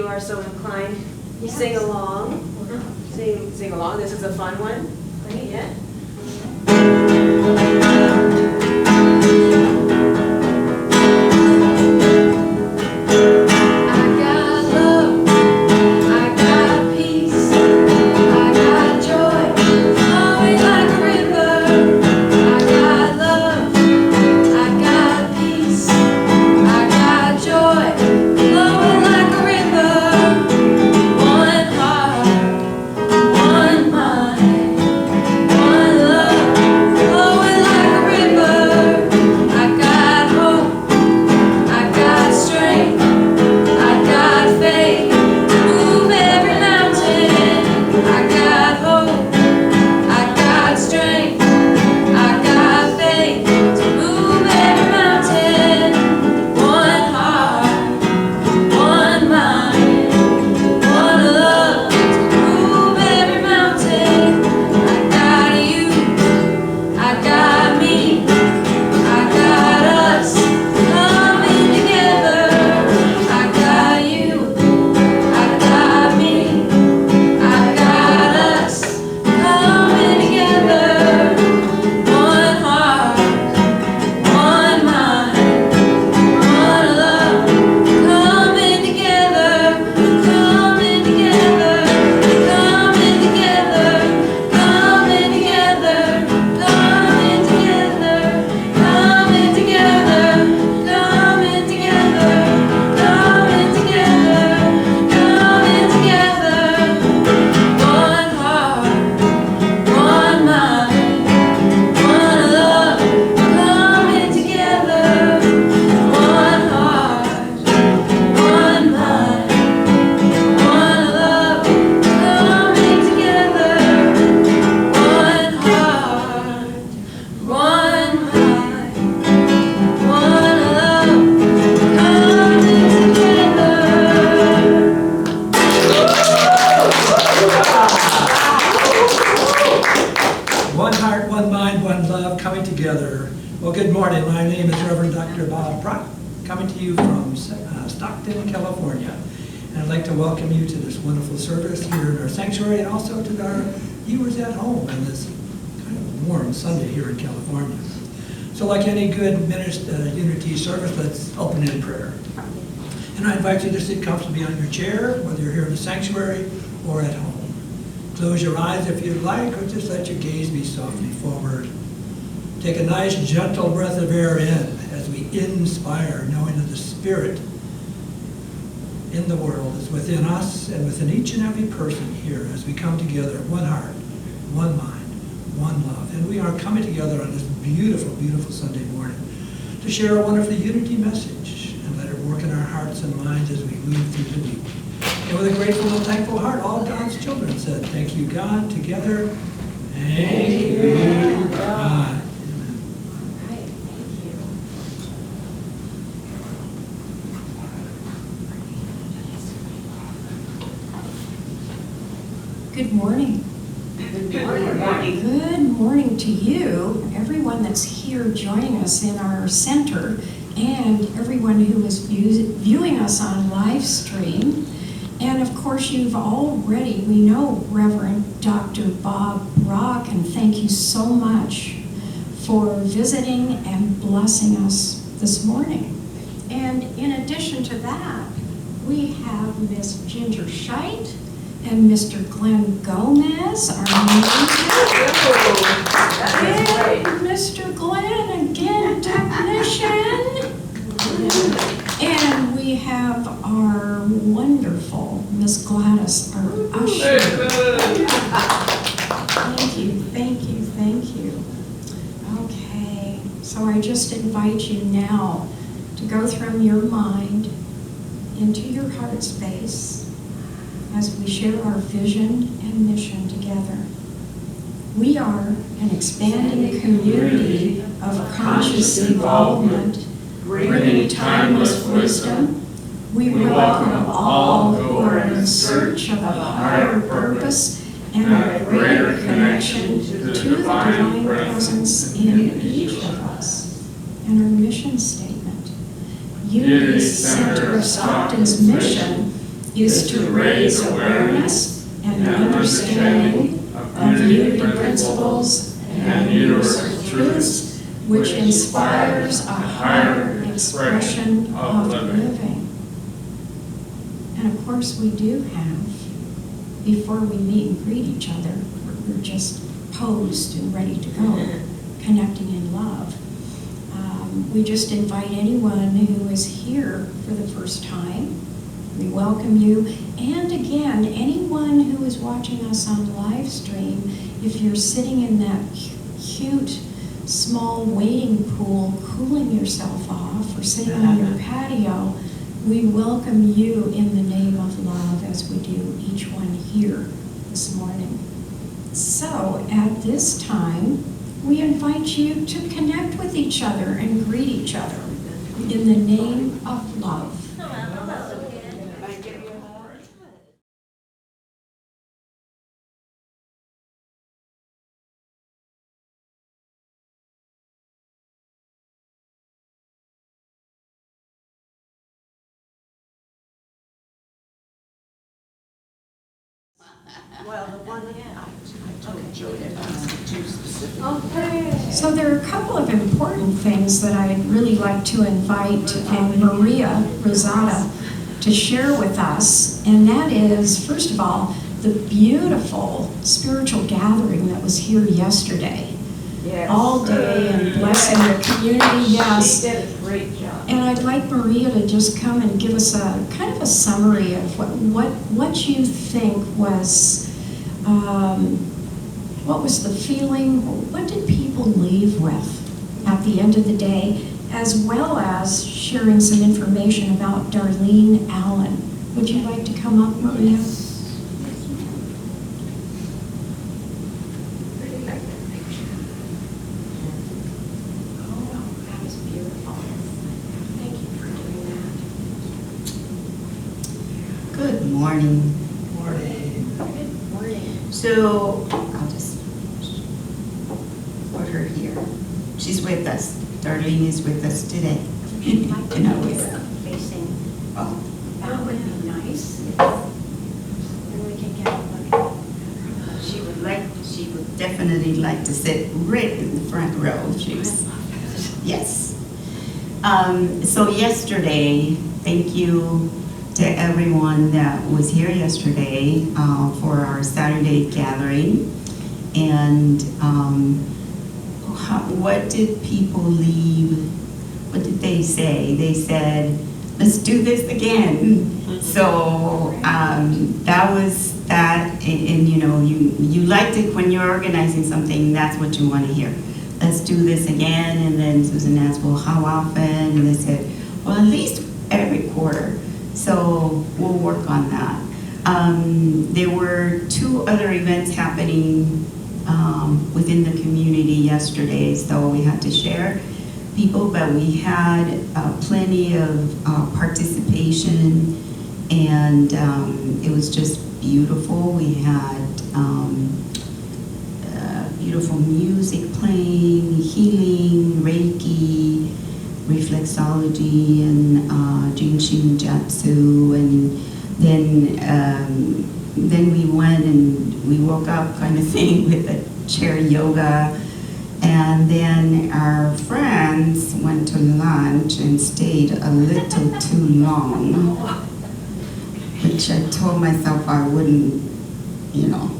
you are so inclined, Yes. sing along. Sing along. This is a fun one. Great. Yeah. Well, good morning. My name is Reverend Dr. Brach, coming to you from Stockton, California. And I'd like to welcome you to this wonderful service here in our sanctuary and also to our viewers at home on this kind of warm Sunday here in California. So like any good unity service, let's open in prayer. And I invite you to sit comfortably on your chair, whether you're here in the sanctuary or at home. Close your eyes if you'd like, or just let your gaze be softly forward. Take a nice, gentle breath of air in as we inspire, knowing that the Spirit in the world is within us and within each and every person here as we come together, one heart, one mind, one love. And we are coming together on this beautiful, beautiful Sunday morning to share a wonderful unity message and let it work in our hearts and minds as we move through the week. And with a grateful and thankful heart, all God's children said, thank you, God, together. Thank you, God. Good morning. Good morning. Good morning to you, everyone that's here joining us in our center, and everyone who is viewing us on live stream. And of course, we know Reverend Dr. Bob Brach, and thank you so much for visiting and blessing us this morning. And in addition to that, we have Miss Ginger Scheit and Mr. Glenn Gomez, our and Mr. Glenn, again, technician. And we have our wonderful Miss Gladys, our usher. Thank you, thank you, thank you. Okay, so I just invite you now to go from your mind into your heart space as we share our vision and mission together. We are an expanding community of conscious involvement, bringing timeless wisdom. We welcome all who are in search of a higher purpose and a greater connection to the divine presence in each of us. And our mission statement: Unity Center of Stockton's mission is to raise awareness and understanding of unity principles and universal truths, which inspires a higher expression of living. And of course we do have, before we meet and greet each other, we're just posed and ready to go, connecting in love. We just invite anyone who is here for the first time. We welcome you. And again, anyone who is watching us on live stream, if you're sitting in that cute, small wading pool, cooling yourself off, or sitting on your patio, we welcome you in the name of love, as we do each one here this morning. So at this time, we invite you to connect with each other and greet each other in the name of love. Well, the one I told Julia about two specific. Okay. So there are a couple of important things that I'd really like to invite Maria Rosada to share with us, and that is, first of all, the beautiful spiritual gathering that was here yesterday. Yes. All day and blessing the community, yes. She did a great job. And I'd like Maria to just come and give us a kind of a summary of what you think was, what was the feeling, what did people leave with at the end of the day, as well as sharing some information about Darlene Allen. Would you like to come up, Maria? Good morning. Morning. Good morning. So I'll just put her here. She's with us. Darlene is with us today. And always. Facing, Oh, that would be nice. And we can get a look at her. she would definitely like to sit right in the front row. Yes. So yesterday, thank you to everyone that was here yesterday for our Saturday gathering. And what did people leave? What did they say? They said, let's do this again. So that was that, and you know, you liked it when you're organizing something, that's what you want to hear. Let's do this again. And then Susan asked, well, how often? And they said, well, at least every quarter. So we'll work on that. There were 2 other events happening within the community yesterday, so we had to share people, but we had plenty of participation, and it was just beautiful. We had beautiful music playing, healing, Reiki, reflexology, and Jinshin Japsu, and then we went and we woke up kind of thing with a chair yoga, and then our friends went to lunch and stayed a little too long, which I told myself I wouldn't, you know,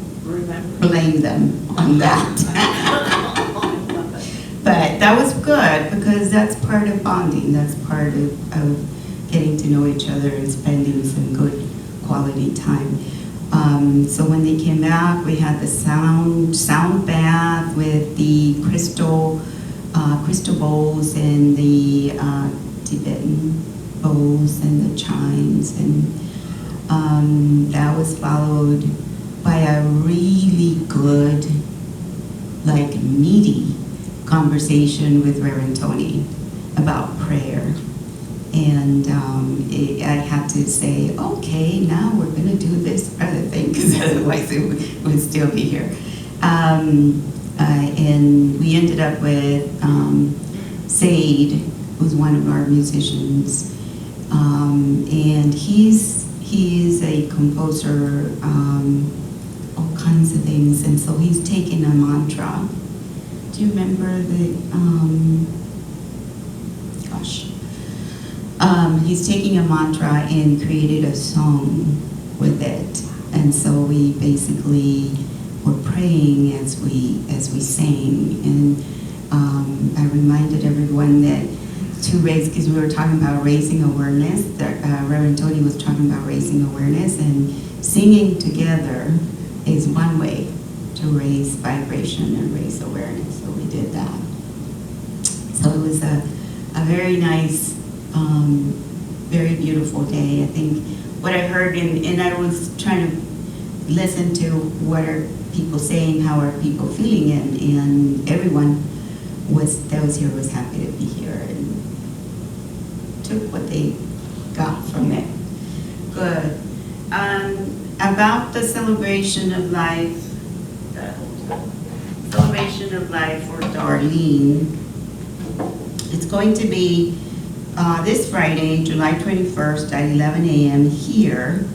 blame them on that. But that was good, because that's part of bonding. That's part of getting to know each other and spending some good quality time. So when they came back, we had the sound bath with the crystal bowls and the Tibetan bowls and the chimes, and that was followed by a really good, like, meaty conversation with Reverend Tony about prayer. And I had to say, okay, now we're going to do this other thing, because otherwise it would still be here. And we ended up with Said, who's one of our musicians, and he's he is a composer, all kinds of things, and so he's taken a mantra. Do you remember he's taking a mantra and created a song with it, and so we basically were praying as we sang, and I reminded everyone that to raise, because we were talking about raising awareness, Reverend Tony was talking about raising awareness, and singing together is one way to raise vibration and raise awareness, so we did that. So it was a very nice, very beautiful day. I think what I heard, and I was trying to listen to what are people saying, how are people feeling, and everyone that was here was happy to be here and took what they got from it. Good. About the celebration of life for Darlene, it's going to be this Friday, July 21st at 11 a.m. here,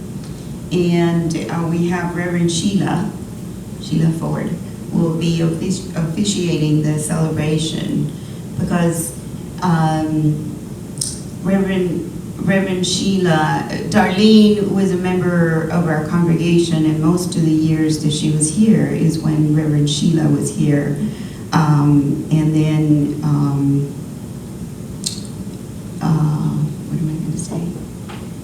and we have Reverend Sheila Ford will be officiating the celebration, because Reverend Sheila, Darlene was a member of our congregation, and most of the years that she was here is when Reverend Sheila was here. And then, what am I going to say?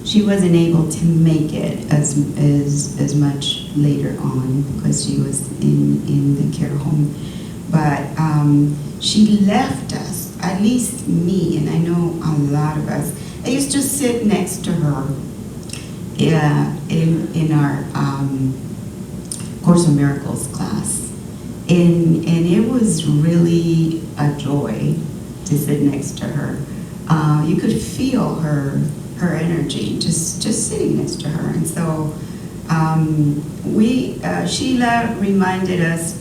She wasn't able to make it as much later on because she was in the care home. But she left us, at least me, and I know a lot of us. I used to sit next to her in our Course of Miracles class. And it was really a joy to sit next to her. You could feel her energy just sitting next to her. And so Sheila reminded us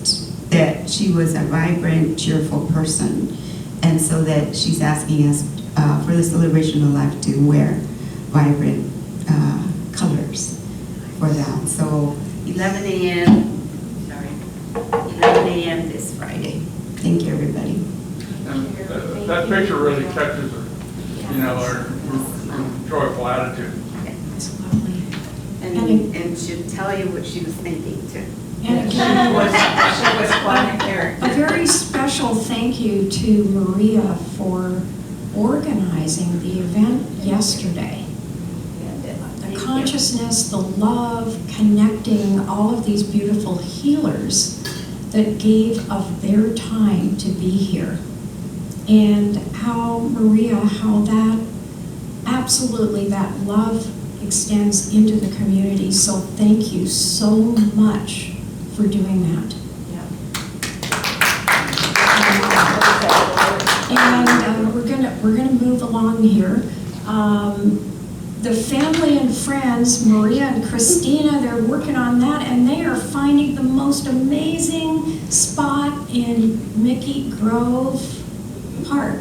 that she was a vibrant, cheerful person. And so that she's asking us for the celebration of life to wear vibrant colors for that. So 11 a.m. this Friday. Thank you, everybody. That picture really catches her, her joyful attitude. It's lovely. And she'll tell you what she was thinking too. And She was quite a character. a very special thank you to Maria for organizing the event yesterday. The consciousness, the love, connecting all of these beautiful healers that gave of their time to be here. And how that absolutely that love extends into the community. So thank you so much for doing that. And we're gonna move along here. The family and friends, Maria and Christina, they're working on that, and they are finding the most amazing spot in Mickey Grove Park.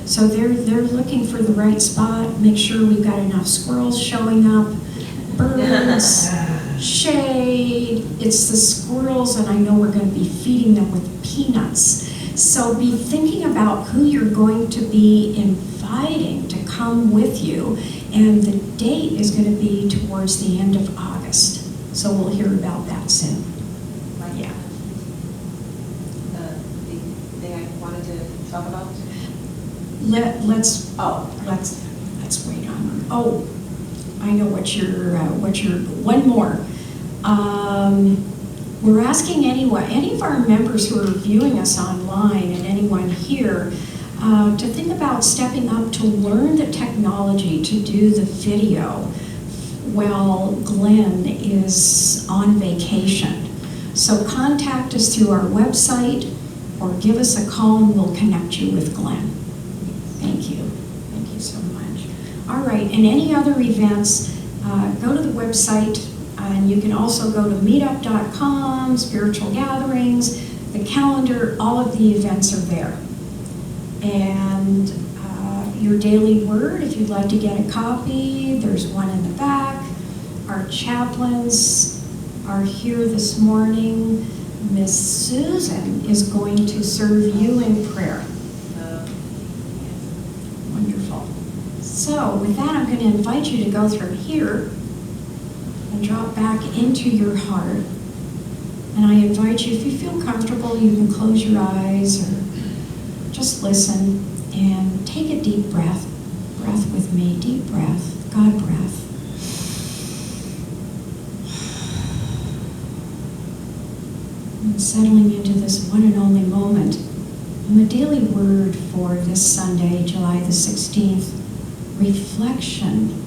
So they're looking for the right spot, make sure we've got enough squirrels showing up, birds, shade. It's the squirrels, and I know we're going to be feeding them with peanuts. So be thinking about who you're going to be inviting to come with you, and the date is going to be towards the end of August. So we'll hear about that soon. Yeah. The thing I wanted to talk about? Let's wait on. Oh, I know what you're one more. We're asking any of our members who are viewing us online and anyone here to think about stepping up to learn the technology to do the video while Glenn is on vacation. So contact us through our website or give us a call and we'll connect you with Glenn. Thank you. Thank you so much. All right, and any other events, go to the website, and you can also go to meetup.com, spiritual gatherings, the calendar, all of the events are there. And your daily word, if you'd like to get a copy, there's one in the back. Our chaplains are here this morning. Miss Susan is going to serve you in prayer. Wonderful. So with that, I'm going to invite you to go through here and drop back into your heart. And I invite you, if you feel comfortable, you can close your eyes or just listen and take a deep breath. Breath with me, deep breath, God breath. And settling into this one and only moment. And the daily word for this Sunday, July the 16th, reflection.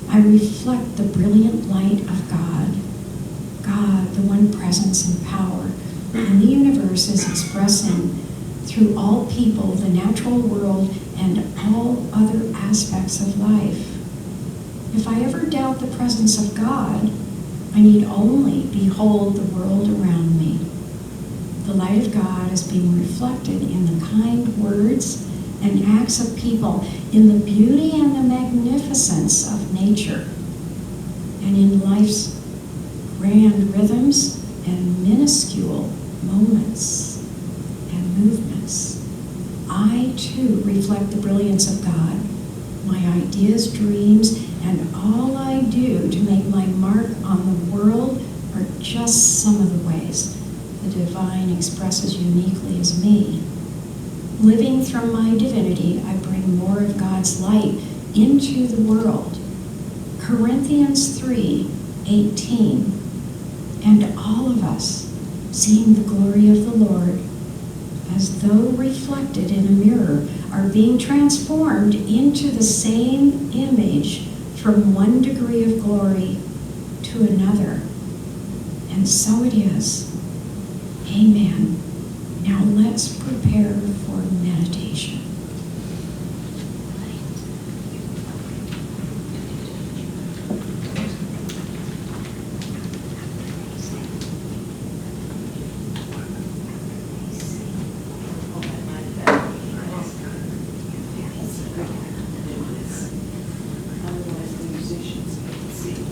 I reflect the brilliant light of God. God, the one presence and power in the universe, is expressing through all people, the natural world, and all other aspects of life. If I ever doubt the presence of God, I need only behold the world around me. The light of God is being reflected in the kind words and acts of people, in the beauty and the magnificence of nature, and in life's grand rhythms and minuscule moments and movements. I too reflect the brilliance of God, my ideas, dreams, and all I do to make my mark on the world are just some of the ways the divine expresses uniquely as me. Living from my divinity, I bring more of God's light into the world. Corinthians 3:18. And all of us, seeing the glory of the Lord, as though reflected in a mirror, are being transformed into the same image from one degree of glory to another. And so it is. Amen. Now let's prepare for meditation. Otherwise, the musicians can't see.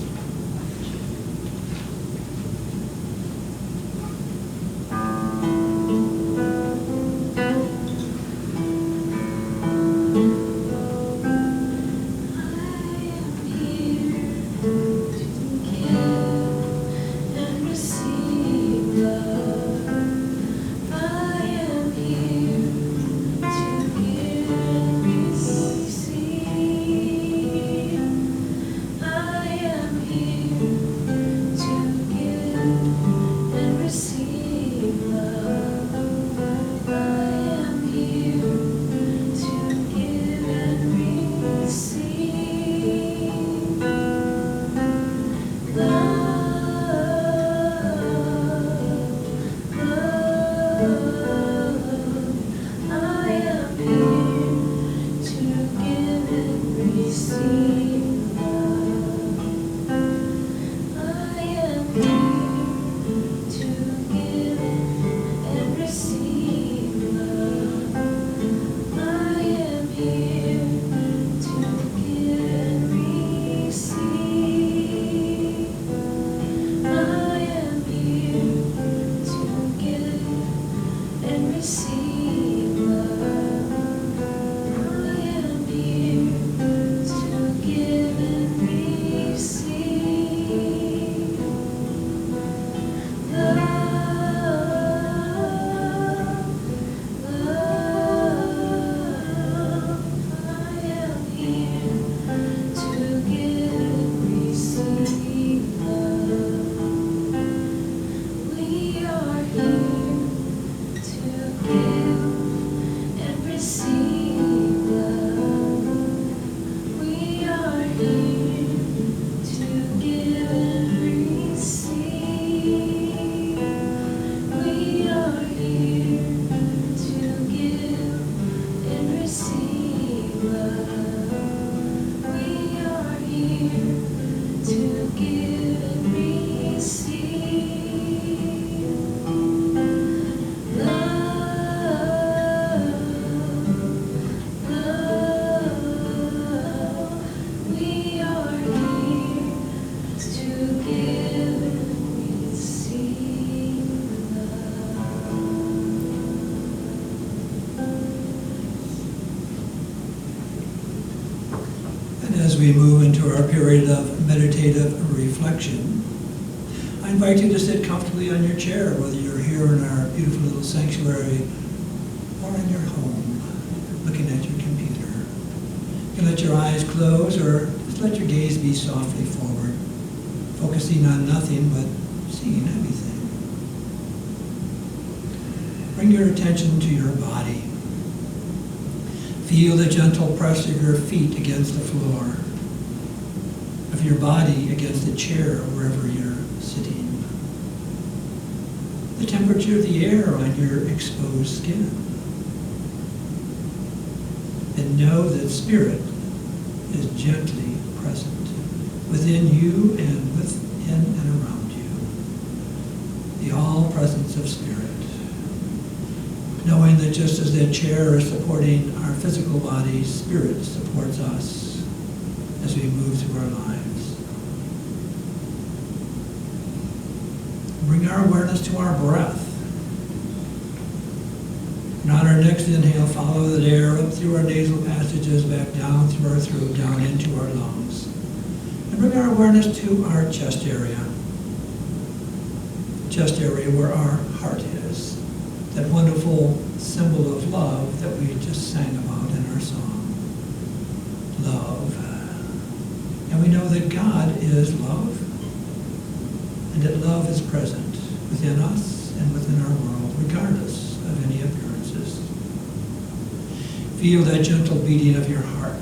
As we move into our period of meditative reflection, I invite you to sit comfortably on your chair, whether you're here in our beautiful little sanctuary or in your home, looking at your computer. You can let your eyes close or just let your gaze be softly forward, focusing on nothing but seeing everything. Bring your attention to your body. Feel the gentle press of your feet against the floor, of your body against the chair wherever you're sitting. The temperature of the air on your exposed skin. And know that Spirit is gently present within you and within and around you. The all presence of Spirit. Knowing that just as that chair is supporting our physical body, Spirit supports us as we move through our lives. Bring our awareness to our breath. And on our next inhale, follow that air up through our nasal passages, back down through our throat, down into our lungs. And bring our awareness to our chest area. Chest area where our heart is. That wonderful symbol of love that we just sang about in our song. Love. And we know that God is love, and that love is present within us and within our world, regardless of any appearances. Feel that gentle beating of your heart.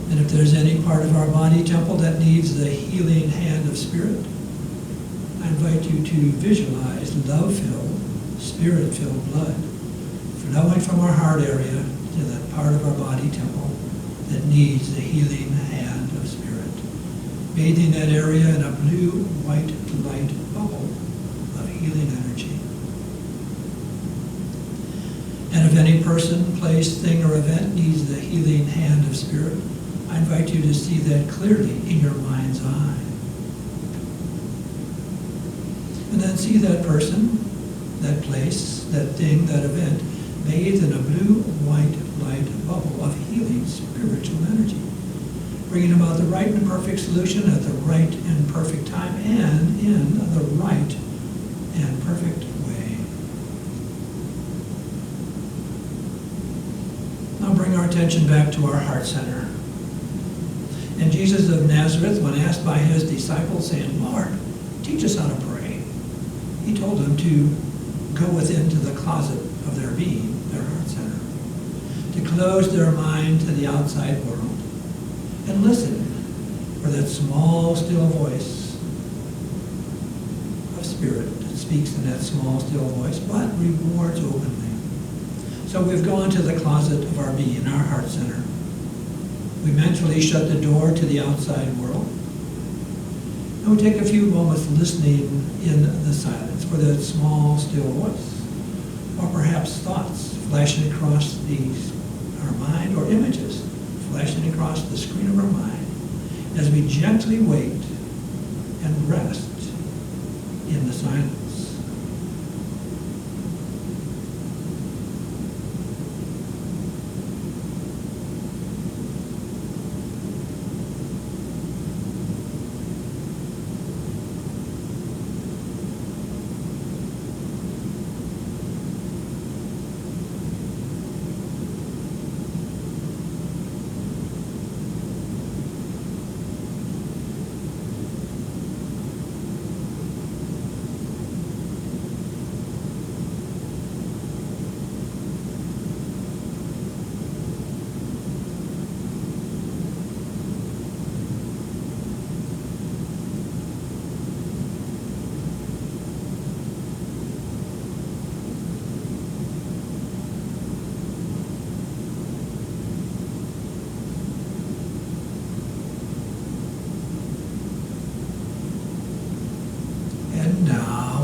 And if there's any part of our body temple that needs the healing hand of Spirit, I invite you to visualize love-filled, Spirit-filled blood flowing from our heart area to that part of our body temple that needs the healing hand of Spirit, bathing that area in a blue-white light bubble of healing energy. And if any person, place, thing, or event needs the healing hand of Spirit, I invite you to see that clearly in your mind's eye. And then see that person, that place, that thing, that event, bathed in a blue-white light bubble of healing spiritual energy, bringing about the right and perfect solution at the right and perfect time and in the right and perfect way. Now bring our attention back to our heart center. And Jesus of Nazareth, when asked by his disciples, saying, "Lord, teach us how to pray," he told them to go within to the closet of their being, their heart center, to close their mind to the outside world, and listen for that small, still voice of Spirit that speaks in that small, still voice, but rewards openly. So we've gone to the closet of our being, our heart center. We mentally shut the door to the outside world. And we take a few moments listening in the silence for that small, still voice, or perhaps thoughts flashing across our mind, or images flashing across the screen of our mind, as we gently wait and rest in the silence.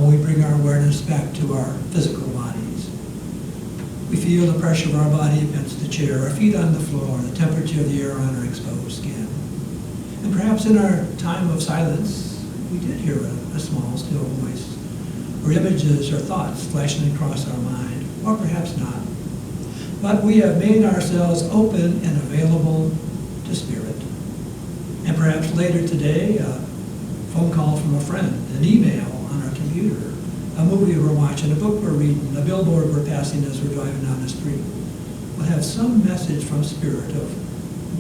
We bring our awareness back to our physical bodies. We feel the pressure of our body against the chair, our feet on the floor, the temperature of the air on our exposed skin. And perhaps in our time of silence, we did hear a small, still voice, or images or thoughts flashing across our mind, or perhaps not. but we have made ourselves open and available to Spirit. And perhaps later today, a phone call from a friend, an email on our computer, a movie we're watching, a book we're reading, a billboard we're passing as we're driving down the street, will have some message from Spirit of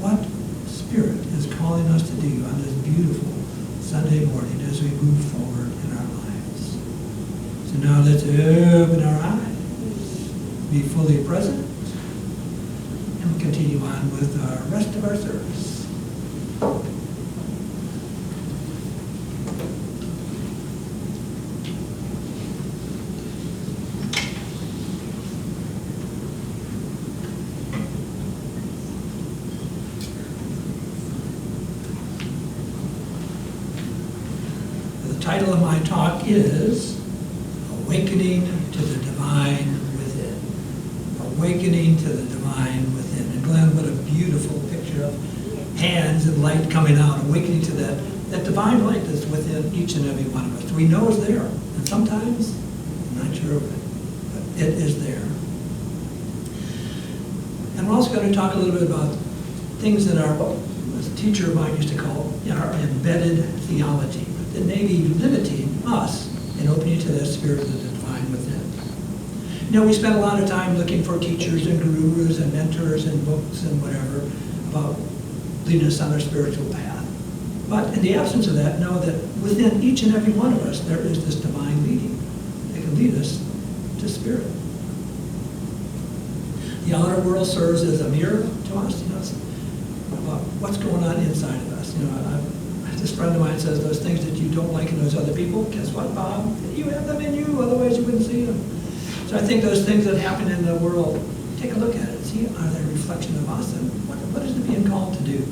what Spirit is calling us to do on this beautiful Sunday morning as we move forward in our lives. So now let's open our eyes, be fully present, and we'll continue on with the rest of our service. The title of my talk is Awakening to the Divine Within. Awakening to the Divine Within. And Glenn, what a beautiful picture of hands and light coming out, awakening to that divine light that's within each and every one of us. We know it's there, and sometimes I'm not sure of it, but it is there. And we're also going to talk a little bit about things that are, what a teacher of mine used to call our embedded theology, that may be limiting us in opening to that spirit of the divine within. You know, we spend a lot of time looking for teachers and gurus and mentors and books and whatever about leading us on our spiritual path. But in the absence of that, know that within each and every one of us, there is this divine leading that can lead us to Spirit. The outer world serves as a mirror to us, you know, it's about what's going on inside of us. You know, this friend of mine says those things that you don't like in those other people, guess what, Bob? You have them in you, otherwise you wouldn't see them. So I think those things that happen in the world, take a look at it, see, are they a reflection of us, and what is it being called to do?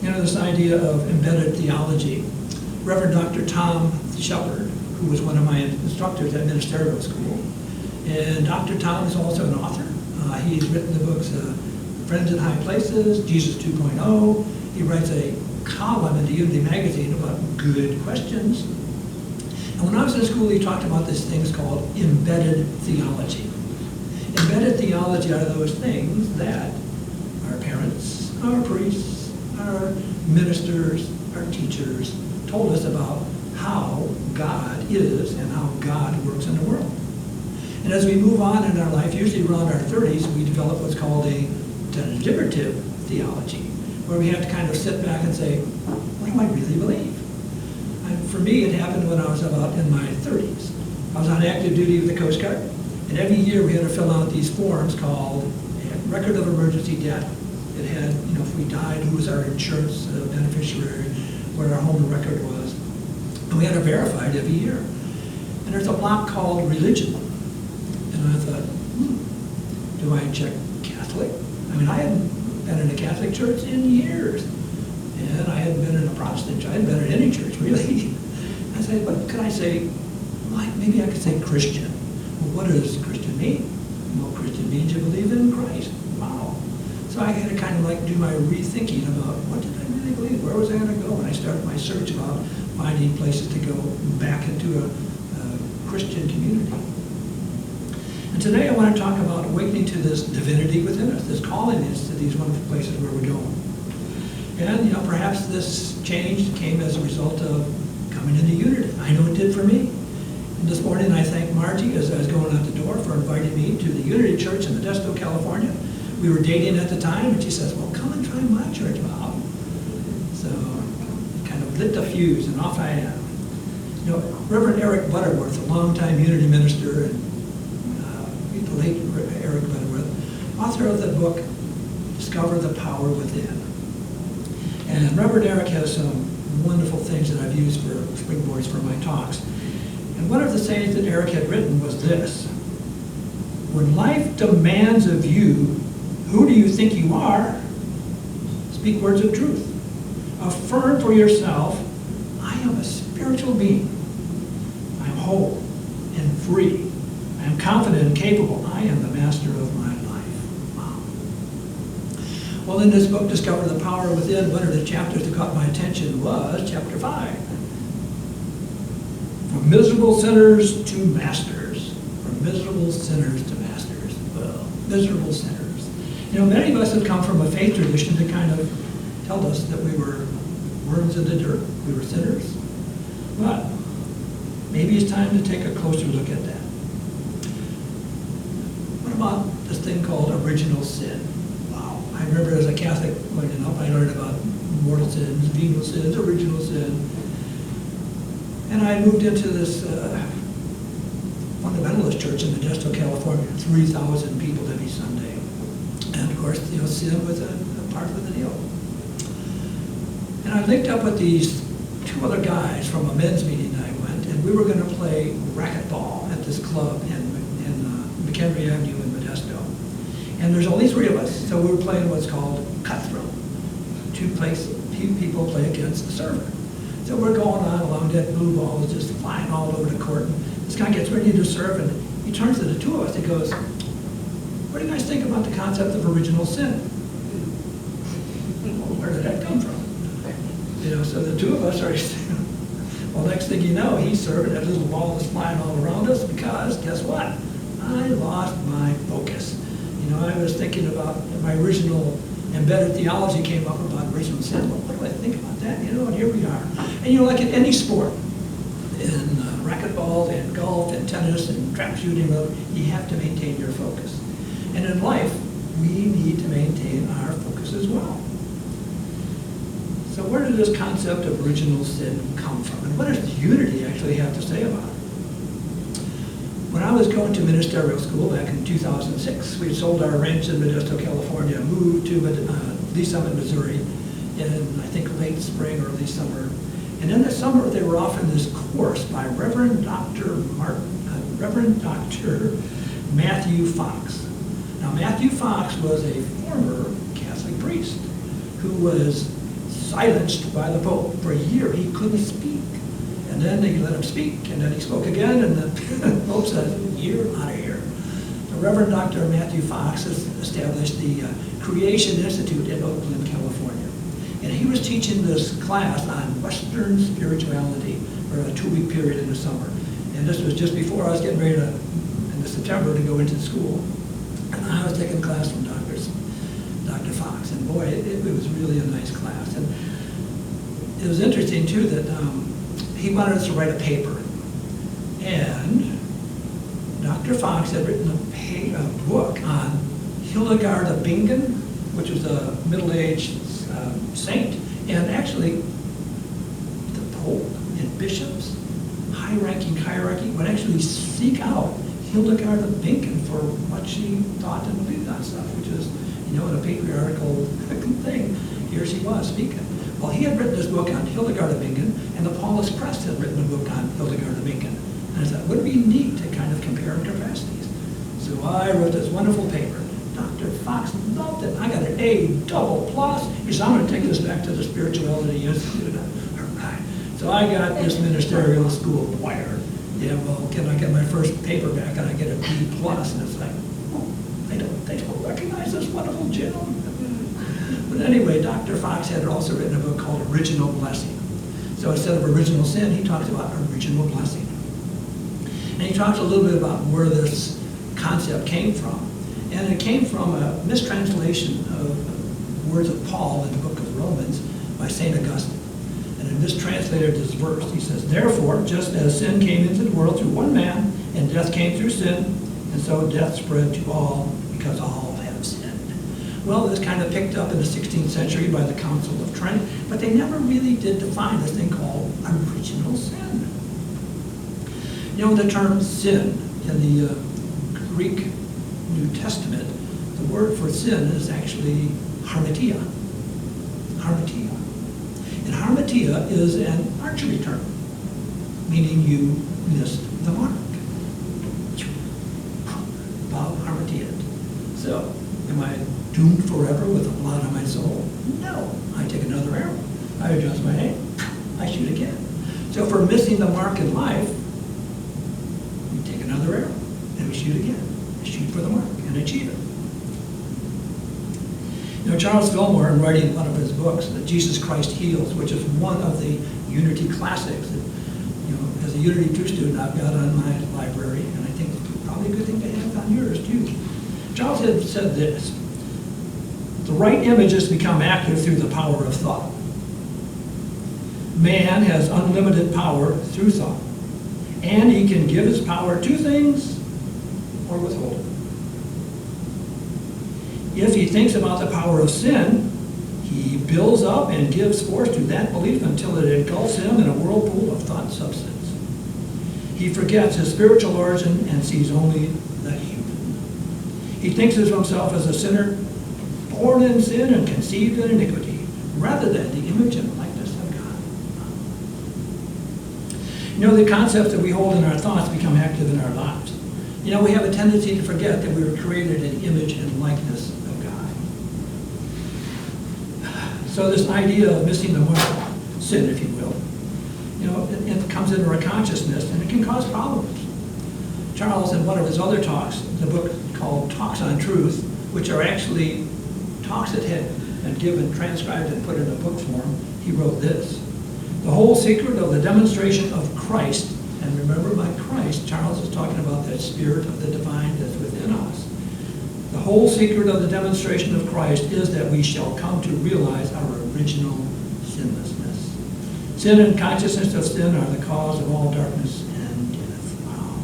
You know, this idea of embedded theology. Reverend Dr. Tom Shepard, who was one of my instructors at ministerial school, and Dr. Tom is also an author. He's written the books Friends in High Places, Jesus 2.0. He writes a column in the Unity magazine about good questions. And when I was in school, he talked about these things called embedded theology. Embedded theology are those things that our parents, our priests, our ministers, our teachers told us about how God is and how God works in the world. And as we move on in our life, usually around our 30s, we develop what's called a deliberative theology, where we have to kind of sit back and say, what do I really believe? And for me, it happened when I was about in my 30s. I was on active duty with the Coast Guard, and every year we had to fill out these forms called a record of emergency death. It had, you know, if we died, who was our insurance beneficiary, what our home record was. And we had to verify it every year. And there's a block called religion. And I thought, do I check Catholic? I mean, I hadn't been in a Catholic church in years. And I hadn't been in a Protestant church. I hadn't been in any church, really. I said, but could I say, well, maybe I could say Christian. Well, what does Christian mean? Well, Christian means you believe in Christ. Wow. So I had to kind of like do my rethinking about what did I really believe? Where was I going to go? And I started my search about finding places to go back into a Christian community. And today I want to talk about awakening to this divinity within us, this calling us to these wonderful places where we're going. And, you know, perhaps this change came as a result of coming into Unity. I know it did for me. And this morning I thank Margie as I was going out the door for inviting me to the Unity Church in Modesto, California. We were dating at the time, and she says, well, come and try my church, Bob. So it kind of lit the fuse, and off I am. You know, Reverend Eric Butterworth, a longtime Unity minister, and the late Eric Butterworth, author of the book, Discover the Power Within. And Reverend Eric has some wonderful things that I've used for springboards for my talks. And one of the sayings that Eric had written was this: when life demands of you, who do you think you are? Speak words of truth. Affirm for yourself, I am a spiritual being. I am whole and free. I am confident and capable. I am the master of my life. Wow. Well, in this book, Discover the Power Within, one of the chapters that caught my attention was chapter 5. From miserable sinners to masters. from miserable sinners to masters. Well, miserable sinners. You know, many of us have come from a faith tradition to kind of tell us that we were worms in the dirt, we were sinners. But maybe it's time to take a closer look at that. What about this thing called original sin? Wow. I remember as a Catholic growing up, I learned about mortal sins, venial sins, original sin. And I moved into this fundamentalist church in Modesto, California, 3,000 people every Sunday. And of course, you know, sin was a part of the deal. And I linked up with these two other guys from a men's meeting I went, and we were going to play racquetball at this club in McHenry Avenue in Modesto. And there's only three of us, so we were playing what's called cutthroat. Two people play against the server. So we're going on along, that blue ball is just flying all over the court. And this guy gets ready to serve, and he turns to the two of us, he goes, "What do you guys think about the concept of original sin?" Well, where did that come from? You know, so the two of us are, well, next thing you know, he's serving, that little ball is flying all around us because, guess what? I lost my focus. You know, I was thinking about, my original embedded theology came up about original sin. Well, what do I think about that? You know, and here we are. And you know, like in any sport, in racquetball and golf and tennis and trap shooting, you have to maintain your focus. And in life, we need to maintain our focus as well. So where did this concept of original sin come from? And what does unity actually have to say about it? When I was going to ministerial school back in 2006, we sold our ranch in Modesto, California, moved to Lee Summit, Missouri, in I think late spring, early summer. And in the summer, they were offering this course by Reverend Dr. Matthew Fox. Now, Matthew Fox was a former Catholic priest who was silenced by the Pope. For a year, he couldn't speak. And then they let him speak, and then he spoke again, and the Pope said, "You're out of here." The Reverend Dr. Matthew Fox has established the Creation Institute in Oakland, California. And he was teaching this class on Western spirituality for a 2-week period in the summer. And this was just before I was getting ready to, in September, to go into school. And I was taking a class from Dr. Fox, and boy, it was really a nice class. And it was interesting, too, that he wanted us to write a paper. And Dr. Fox had written a book on Hildegard of Bingen, which was a middle-aged saint. And actually, the Pope and bishops, high-ranking hierarchy, would actually seek out Hildegard of Bingen for what she thought and believed on stuff, which is, you know, in a patriarchal thing. Here she was speaking. Well, he had written this book on Hildegard of Bingen, and the Paulist Press had written a book on Hildegard of Bingen. And I thought, wouldn't it be neat to kind of compare and contrast these? So I wrote this wonderful paper. Dr. Fox loved it. I got an A++. He said, "I'm going to take this back to the Spirituality Institute." All right. So I got this ministerial school wire. Yeah, well, can I get my first paper back and I get a B+? And it's like, oh, they don't recognize this wonderful gem. But anyway, Dr. Fox had also written a book called Original Blessing. So instead of original sin, he talks about original blessing. And he talks a little bit about where this concept came from. And it came from a mistranslation of words of Paul in the book of Romans by St. Augustine. And it mistranslated this verse. He says, "Therefore, just as sin came into the world through one man, and death came through sin, and so death spread to all, because all have sinned." Well, this kind of picked up in the 16th century by the Council of Trent, but they never really did define this thing called original sin. You know, the term sin in the Greek New Testament, the word for sin is actually harmatia. Harmatia. And harmatia is an archery term, meaning you missed the mark. Bob harmatiaed. So, am I doomed forever with the blood on my soul? No. I take another arrow. I adjust my aim. I shoot again. So if we're missing the mark in life, we take another arrow and we shoot again. I shoot for the mark and achieve it. You know, Charles Fillmore, in writing one of his books, Jesus Christ Heals, which is one of the Unity classics that, you know, as a Unity 2 student, I've got on my library, and I think probably Charles had said this: the right images become active through the power of thought. Man has unlimited power through thought, and he can give his power to things or withhold it. If he thinks about the power of sin, he builds up and gives force to that belief until it engulfs him in a whirlpool of thought substance. He forgets his spiritual origin and sees only the human. He thinks of himself as a sinner, born in sin and conceived in iniquity, rather than the image and likeness of God. You know, the concepts that we hold in our thoughts become active in our lives. You know, we have a tendency to forget that we were created in the image and likeness of God. So this idea of missing the mark, sin, if you will, you know, it comes into our consciousness and it can cause problems. Charles, in one of his other talks, the book called Talks on Truth, which are actually talks that had been given, transcribed, and put in a book form, he wrote this: the whole secret of the demonstration of Christ, and remember by Christ, Charles is talking about that spirit of the divine that's within us. The whole secret of the demonstration of Christ is that we shall come to realize our original sinlessness. Sin and consciousness of sin are the cause of all darkness and death. Wow.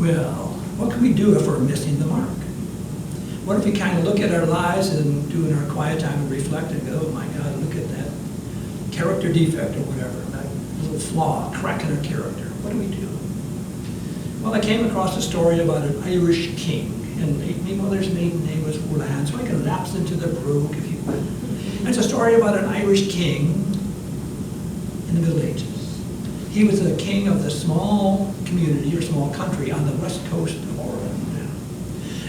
Well, what can we do if we're missing the mark? What if we kind of look at our lives and do in our quiet time and reflect and go, oh my God, look at that character defect or whatever, that little flaw, crack in our character. What do we do? Well, I came across a story about an Irish king, and my mother's maiden name was Houlihan, so I can lapse into the brogue, if you will. It's a story about an Irish king in the Middle Ages. He was the king of the small community or small country on the west coast of Oregon.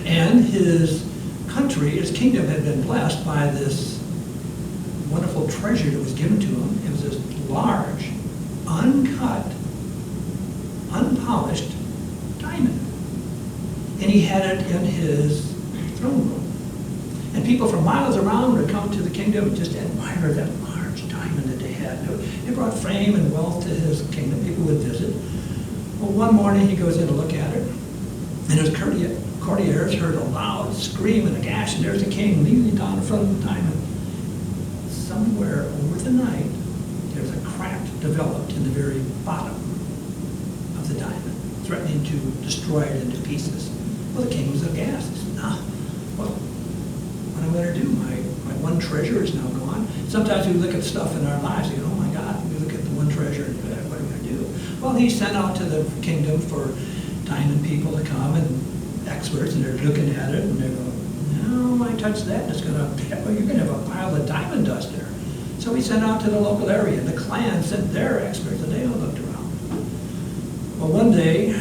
And his country, his kingdom, had been blessed by this wonderful treasure that was given to him. It was this large, uncut, unpolished diamond. And he had it in his throne room. And people from miles around would come to the kingdom and just admire that large diamond that they had. It brought fame and wealth to his kingdom. People would visit. Well, one morning he goes in to look at it, and his courtiers heard a loud scream and a gash, and there's the king leaning down in front of the diamond. Somewhere over the night, there's a crack developed in the very bottom of the diamond, threatening to destroy it into pieces. Well, the king was aghast. He said, well, what am I going to do? My one treasure is now gone. Sometimes we look at stuff in our lives and go, oh my God, we look at the one treasure and what are we going to do? Well, he sent out to the kingdom for diamond people to come and experts, and they're looking at it and they go, no, I touched that and it's going to, well, you're going to have a pile of diamond dust there. So he sent out to the local area, and the clan sent their experts, and they all looked around. Well, one day,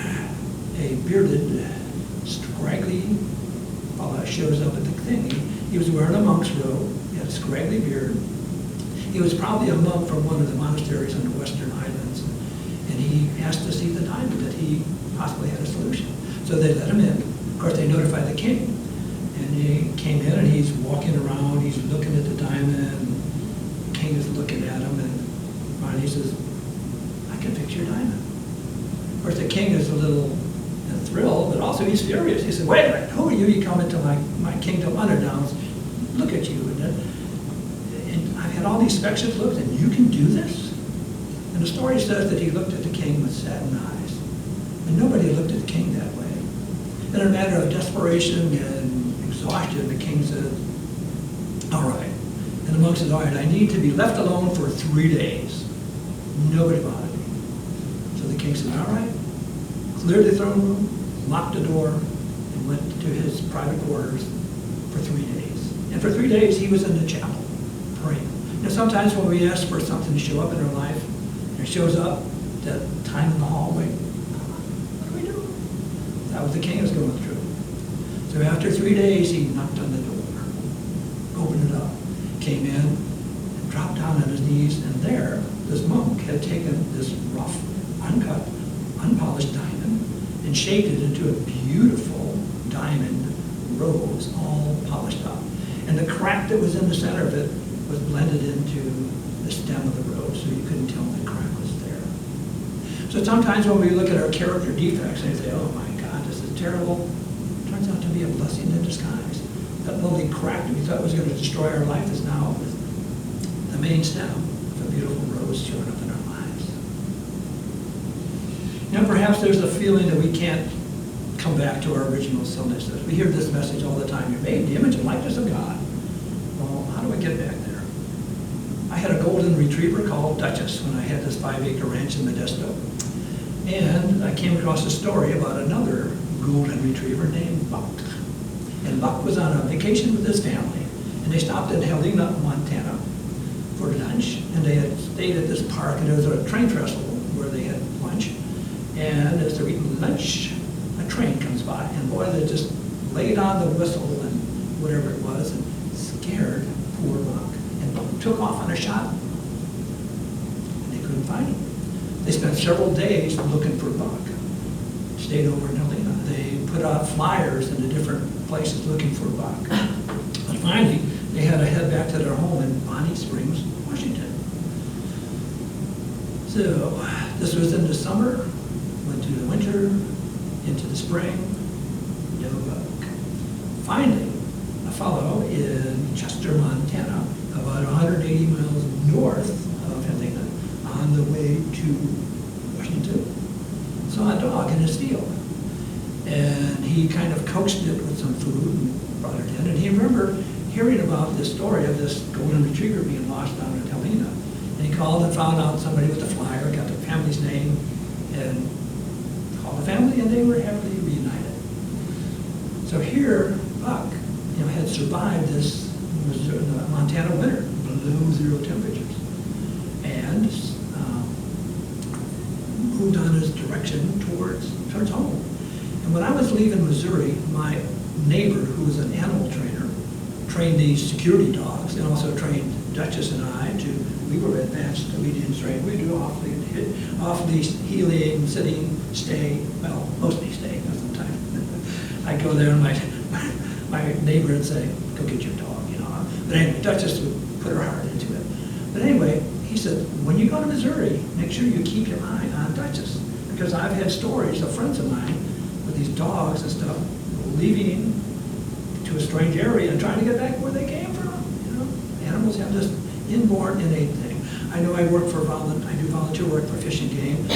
a bearded, scraggly fella shows up at the thing. He was wearing a monk's robe. He had a scraggly beard. He was probably a monk from one of the monasteries on the Western Islands. And he asked to see the diamond, that he possibly had a solution. So they let him in. Of course, they notified the king. And he came in, and he's walking around. He's looking at the diamond. And the king is looking at him. And finally he says, I can fix your diamond. Of course, the king is a little thrilled, but also he's furious. He said, wait a minute, who are you? You come into my kingdom unannounced. Look at you. And I've had all these special looks, and you can do this? And the story says that he looked at the king with saddened eyes. And nobody looked at the king that way. In a matter of desperation and exhaustion, the king said, all right. And the monk said, all right, I need to be left alone for 3 days. Nobody bothered me. So the king said, all right. Cleared the throne room, locked the door, and went to his private quarters for 3 days. And for 3 days, he was in the chapel praying. Now, sometimes when we ask for something to show up in our life, and it shows up, that time in the hallway, what do we do? That was the king was going through. So after 3 days, he knocked on the door, opened it up, came in, and dropped down on his knees, and there, this monk had taken this rough, uncut, unpolished diamond and shaped it into a beautiful diamond rose, all polished up. And the crack that was in the center of it was blended into the stem of the rose, so you couldn't tell the crack was there. So sometimes when we look at our character defects and we say, oh my God, this is terrible, turns out to be a blessing in disguise. That lovely crack that we thought was going to destroy our life is now the main stem of a beautiful rose showing up in our lives. You know, perhaps there's a feeling that we can't come back to our original sinless. We hear this message all the time. You're made in the image and likeness of God. Well, how do I get back there? I had a golden retriever called Duchess when I had this 5-acre ranch in Modesto. And I came across a story about another golden retriever named Buck. And Buck was on a vacation with his family, and they stopped in Helena, Montana for lunch, and they had stayed at this park, and there was a train trestle where they had lunch. And as they're eating lunch, a train comes by, and boy, they just laid on the whistle and whatever it was, and scared poor Buck. And Buck took off on a shot, and they couldn't find him. They spent several days looking for Buck. Stayed over in Helena. They put out flyers in the different places looking for Buck. But finally, they had to head back to their home in Bonnie Springs, Washington. So this was in the summer, went through the winter, into the spring, no Buck. Finally, a fellow in Chester, Montana, about 180 miles north of Helena, on the way to Washington, saw a dog in his field. And he kind of coaxed it with some food and brought it in. And he remembered hearing about this story of this golden retriever being lost down in Helena. And he called and found out somebody with the flyer, got the family's name, and called the family, and they were happily reunited. So here, Buck, had survived this Montana winter, below 0 temperatures, and moved on his direction towards home. And when I was leaving Missouri, my neighbor, who was an animal trainer, trained these security dogs, and also trained Duchess and I we were advanced obedience trained. We do off-leash healing, sitting, stay, well, mostly stay, but sometimes I'd go there and my neighbor would say, go get your dog, But anyway, Duchess would put her heart into it. But anyway, he said, when you go to Missouri, make sure you keep your eye on Duchess. Because I've had stories of friends of mine with these dogs and stuff leaving to a strange area and trying to get back where they came from. Animals have this inborn innate thing. I know I do volunteer work for Fish and Game.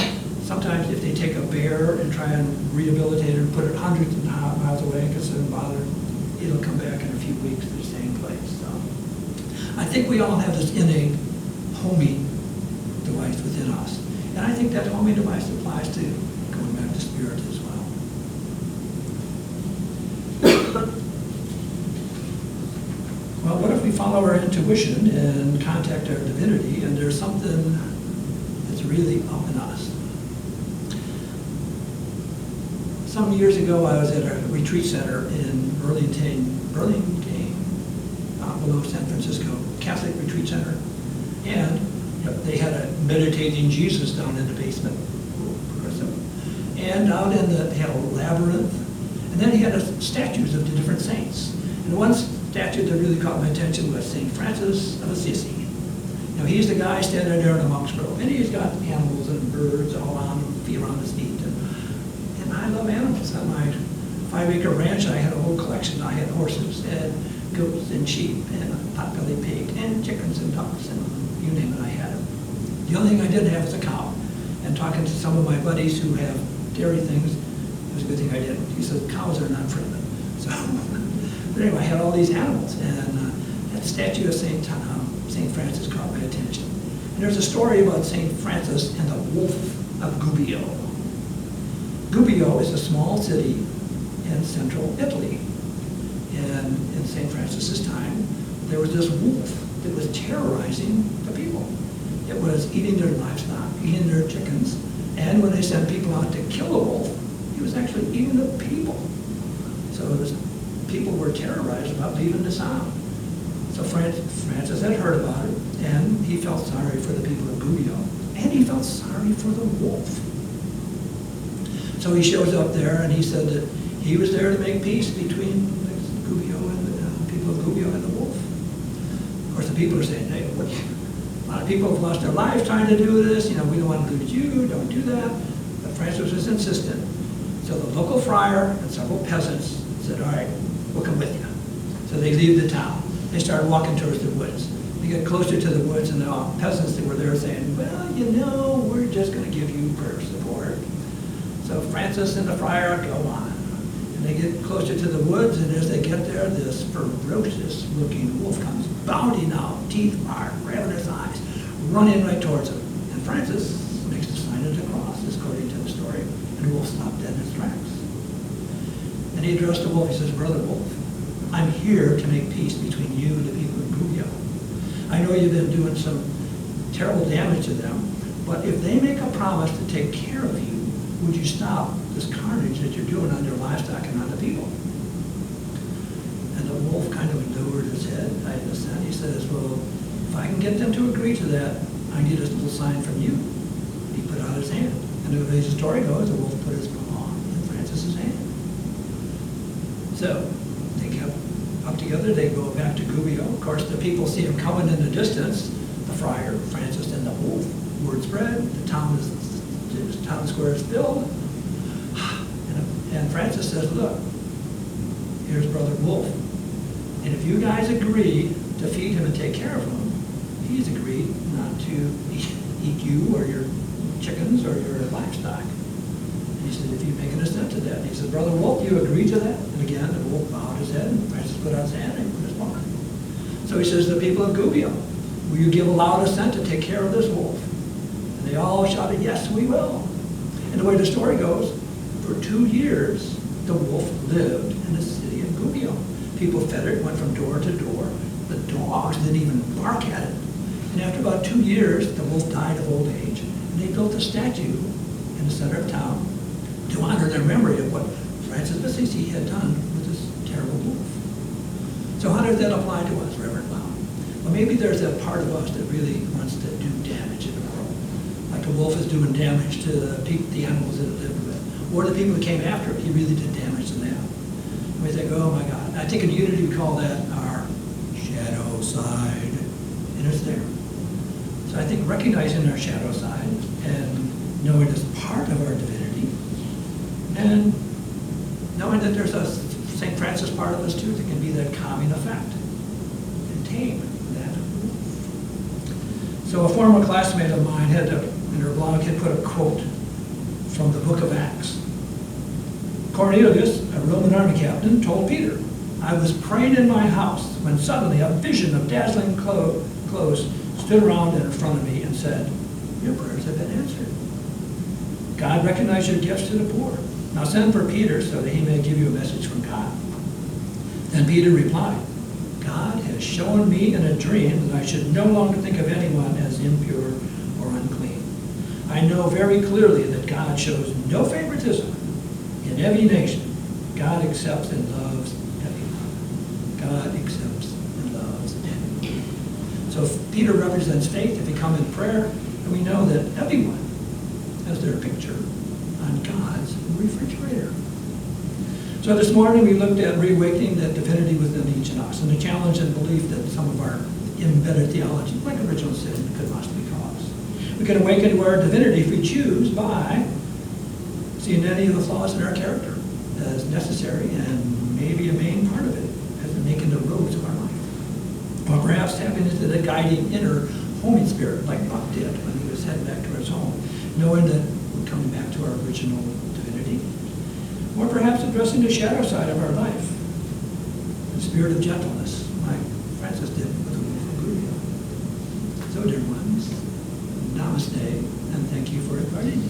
Sometimes if they take a bear and try and rehabilitate it and put it hundreds of miles away because it doesn't bother, it'll come back in a few weeks to the same place. So I think we all have this innate homing device within us. And I think that homing device applies to going back to spirit as well. Well, what if we follow our intuition and contact our divinity, and there's something that's really up in us? Some years ago, I was at a retreat center in Burlingame, below San Francisco, Catholic retreat center, and they had a meditating Jesus down in the basement, and out in they had a labyrinth, and then he had statues of the different saints. And one statue that really caught my attention was St. Francis of Assisi. He's the guy standing there in a monk's grove, and he's got animals and birds all around him, around his feet. And I love animals. On my 5-acre ranch, I had a whole collection. I had horses and goats and sheep and a potbelly pig and chickens and ducks and you name it, I had them. The only thing I didn't have was a cow. And talking to some of my buddies who have dairy things, it was a good thing I didn't. He said, cows are not friendly. So, but anyway, I had all these animals, and that statue of St. Francis caught my attention. And there's a story about St. Francis and the wolf of Gubbio. Gubbio is a small city in central Italy. And in St. Francis's time, there was this wolf that was terrorizing the people. It was eating their livestock, eating their chickens, and when they sent people out to kill a wolf, he was actually eating the people. So people were terrorized about leaving the town. So Francis had heard about it, and he felt sorry for the people of Gubbio, and he felt sorry for the wolf. So he shows up there, and he said that he was there to make peace between Gubbio and the people of Gubbio and the wolf. Of course, the people are saying, hey, a lot of people have lost their lives trying to do this. We don't want to lose you. Don't do that. But Francis was insistent. So the local friar and several peasants said, all right, we'll come with you. So they leave the town. They start walking towards the woods. They get closer to the woods, and the peasants that were there saying, well, you know, we're just going to give you prayer support. So Francis and the friar go on. And they get closer to the woods, and as they get there, this ferocious-looking wolf comes bounding out, teeth marked, ravenous eyes, running right towards him. And Francis makes the sign of the cross, according to the story, and the wolf stopped dead in his tracks. And he addressed the wolf. He says, Brother Wolf, I'm here to make peace between you and the people of Gubbio. I know you've been doing some terrible damage to them, but if they make a promise to take care of you, would you stop this carnage that you're doing on their livestock and on the people? And the wolf kind of lowered his head. He says, well, if I can get them to agree to that, I need a little sign from you. He put out his hand. And the way the story goes, the wolf put his paw in Francis's hand. So they kept up together. They go back to Gubbio. Of course, the people see him coming in the distance, the friar, Francis, and the wolf. Word spread. The town square is filled. And Francis says, look, here's Brother Wolf. And if you guys agree to feed him and take care of him, he's agreed not to eat you or your chickens or your livestock. And he said, if you make an assent to that. And he said, Brother Wolf, you agree to that? And again, the wolf bowed his head, and Francis put out his hand and put his paw. So he says, the people of Gubbio, will you give a loud assent to take care of this wolf? And they all shouted, yes, we will. And the way the story goes, for 2 years, the wolf lived in the city of Gubbio. People fed it, went from door to door. The dogs didn't even bark at it. And after about 2 years, the wolf died of old age. And they built a statue in the center of town to honor their memory of what Francis of Assisi had done with this terrible wolf. So how does that apply to us, Reverend Lau? Well, maybe there's that part of us that really wants to do damage in the world. Like the wolf is doing damage to the animals that it lived with. Or the people that came after it, he really did damage to them. And we think, oh my God. I think in Unity we call that our shadow side. And it's there. So I think recognizing our shadow side and knowing it's part of our divinity, and knowing that there's a St. Francis part of us too that can be that calming effect and tame that. So a former classmate of mine in her blog had put a quote from the book of Acts. Cornelius, a Roman army captain, told Peter, I was praying in my house when suddenly a vision of dazzling clothes stood around in front of me and said, your prayers have been answered. God recognized your gifts to the poor. Now send for Peter so that he may give you a message from God. Then Peter replied, God has shown me in a dream that I should no longer think of anyone as impure or unclean. I know very clearly that God shows no favoritism in every nation. God accepts and loves everyone. God accepts and loves everyone. So if Peter represents faith, if we come in prayer, and we know that everyone has their picture on God's refrigerator. So this morning we looked at reawakening that divinity within each of us and the challenge and belief that some of our embedded theology, like original sin, could possibly cause. We can awaken to our divinity if we choose by seeing any of the flaws in our character as necessary and maybe a main part of it as making the roads of our life. Or perhaps tapping into the guiding inner homing spirit like Brach did when he was heading back to his home, knowing that we're coming back to our original divinity. Or perhaps addressing the shadow side of our life, the spirit of gentleness, like Francis did with the wolf of Gubbio. So, dear ones, namaste, and thank you for inviting me.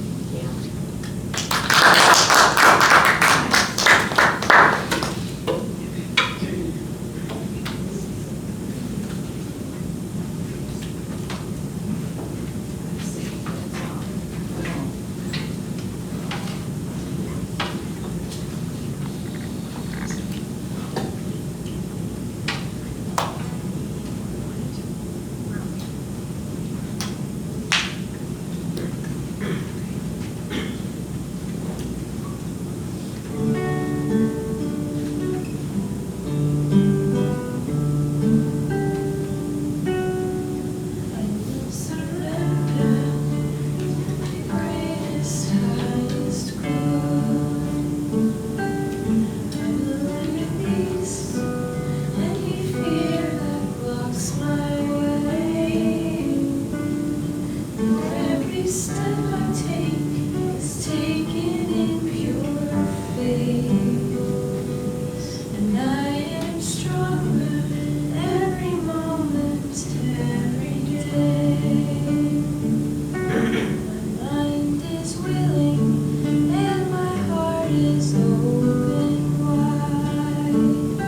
is open wide.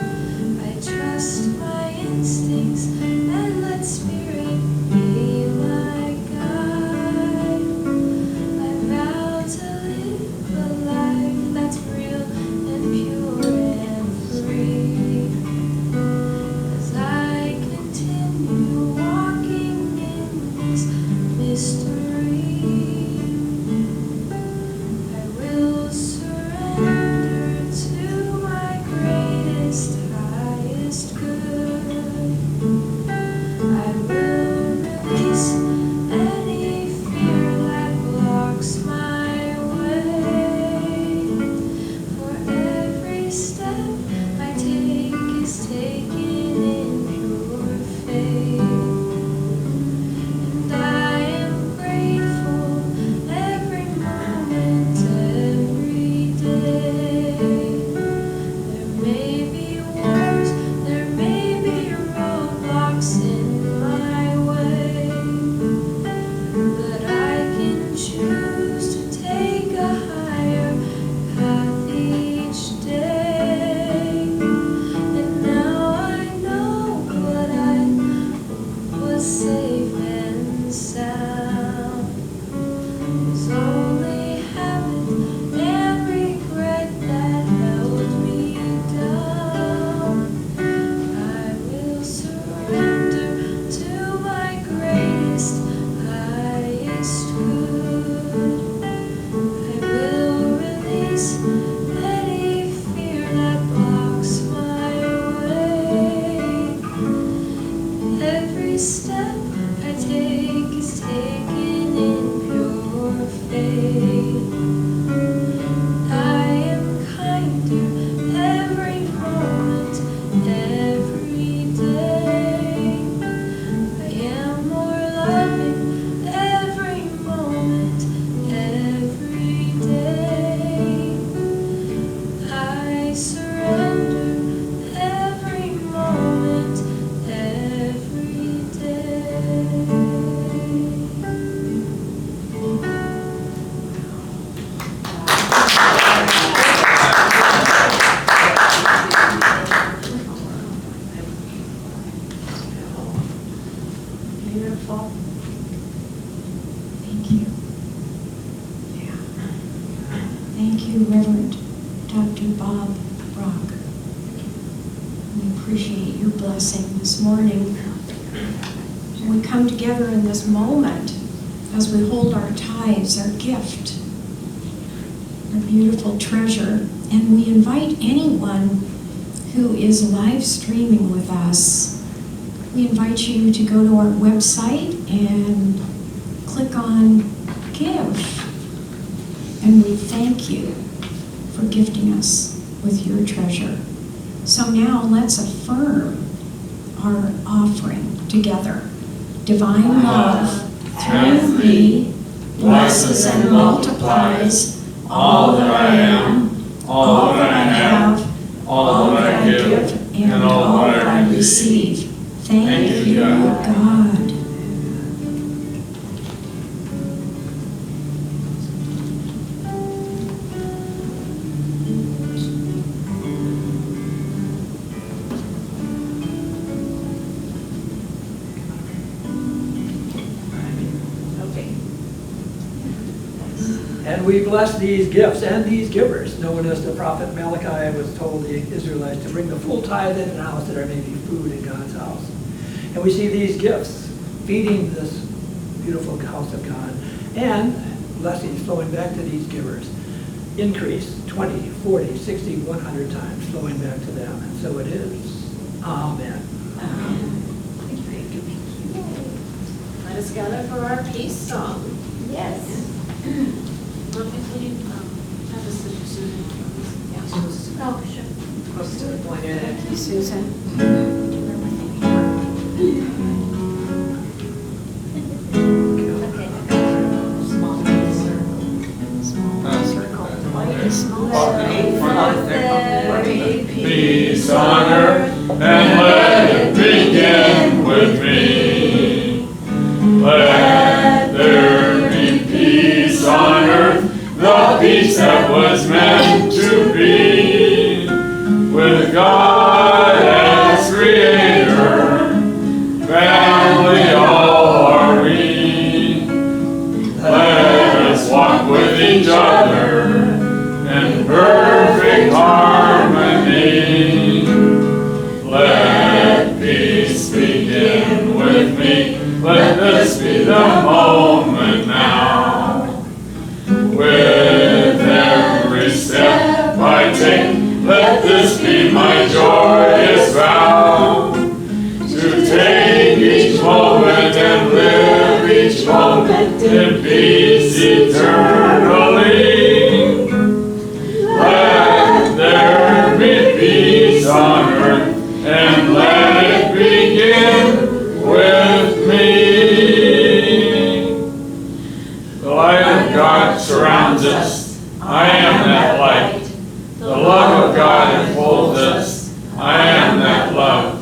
I trust my instincts and let spirit be my guide. I vow to live a life that's real and pure and free. As I continue walking in this mystery, I will surrender to my greatest, highest good. I will release any fear that blocks my way. For every step I take is taken in pure faith. And I am grateful every moment, every day. There may be wars, there may be roadblocks in my way, but I can choose to take a higher path each day. And now I know what I was safe and sound. Was only habit and regret that held me down. I will surrender to my greatest, highest good. I will release any fear that blocks my way. Every step I take is taken in pure faith. I am kinder every moment, every day. I am more loving every moment, every day. I surrender every moment, every day. Beautiful. Thank you. Yeah. Thank you, Reverend Dr. Bob Brach. We appreciate your blessing this morning. We come together in this moment as we hold our tithes, our gift, our beautiful treasure, and we invite anyone who is live streaming with us. We invite you to go to our website and click on Give. And we thank you for gifting us with your treasure. So now let's affirm our offering together. Divine love through me blesses and multiplies all that I am, all that I have, all that I give, and all that I receive. Thank you, God. Okay. And we bless these gifts and these givers, knowing as the prophet Malachi was told the Israelites to bring the full tithe in the house that there may be food in God's house. And we see these gifts feeding this beautiful house of God and blessings flowing back to these givers. Increase 20, 40, 60, 100 times flowing back to them. And so it is. Amen. Let us gather for our peace song. Yes. Will you have us Susan? Yeah. Oh, sure. Close to the point. Thank you, Susan. Peace on earth, and let it begin with me. Let there be peace on earth, the peace that was meant to with God as Creator, family all are we. Let us walk with each other in perfect harmony. Let peace begin with me. Let this be the moment now. With every step I take, let this be my joyous vow. To take each moment and live each moment in peace eternally. Let there be peace on earth, and let it begin with me. The light of God surrounds us. I am that light. The love of God enfolds us. I am that love.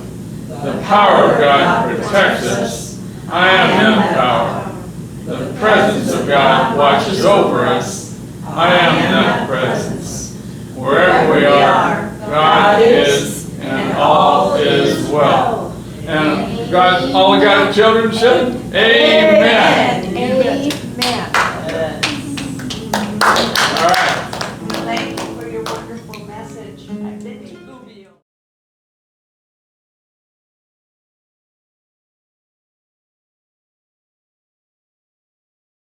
The power of God protects us. I am that power. The presence of God watches over us. I am that presence. Wherever we are, God is, and all is well. And God, all the God's children said, Amen.